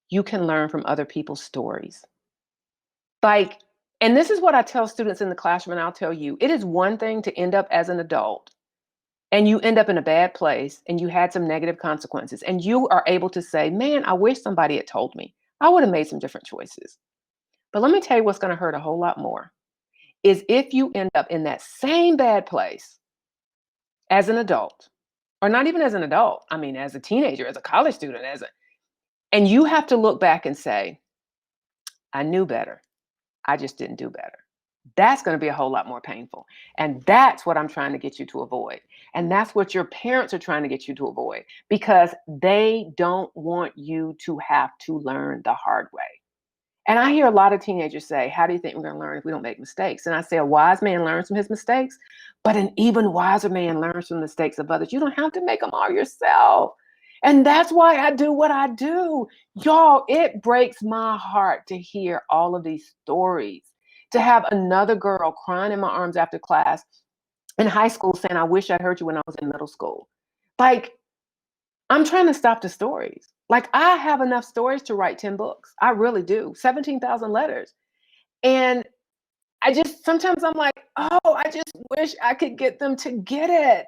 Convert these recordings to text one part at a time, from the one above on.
you can learn from other people's stories. Like, and this is what I tell students in the classroom, and I'll tell you, it is one thing to end up as an adult and you end up in a bad place and you had some negative consequences and you are able to say, man, I wish somebody had told me. I would have made some different choices. But let me tell you what's going to hurt a whole lot more is if you end up in that same bad place as an adult, or not even as an adult, I mean, as a teenager, as a college student, and you have to look back and say, I knew better. I just didn't do better. That's going to be a whole lot more painful. And that's what I'm trying to get you to avoid. And that's what your parents are trying to get you to avoid because they don't want you to have to learn the hard way. And I hear a lot of teenagers say, how do you think we're going to learn if we don't make mistakes? And I say, a wise man learns from his mistakes, but an even wiser man learns from the mistakes of others. You don't have to make them all yourself. And that's why I do what I do. Y'all, it breaks my heart to hear all of these stories, to have another girl crying in my arms after class in high school saying, I wish I'd heard you when I was in middle school. Like, I'm trying to stop the stories. Like, I have enough stories to write 10 books. I really do. 17,000 letters. And sometimes I'm like, oh, I just wish I could get them to get it.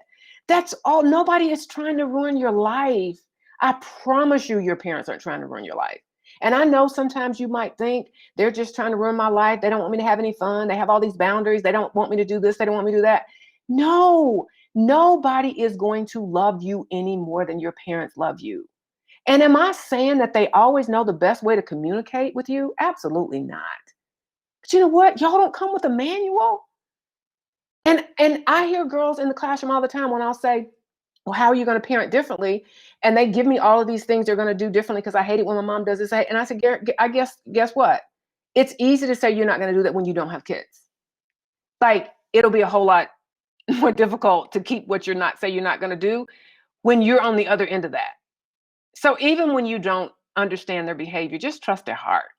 That's all. Nobody is trying to ruin your life. I promise you, your parents aren't trying to ruin your life. And I know sometimes you might think they're just trying to ruin my life. They don't want me to have any fun. They have all these boundaries. They don't want me to do this. They don't want me to do that. No, nobody is going to love you any more than your parents love you. And am I saying that they always know the best way to communicate with you? Absolutely not. But you know what? Y'all don't come with a manual. And I hear girls in the classroom all the time when I'll say, well, how are you going to parent differently? And they give me all of these things they're going to do differently because I hate it when my mom does this. And I said, I guess what? It's easy to say you're not going to do that when you don't have kids. Like, it'll be a whole lot more difficult to keep what you're not going to do when you're on the other end of that. So even when you don't understand their behavior, just trust their heart.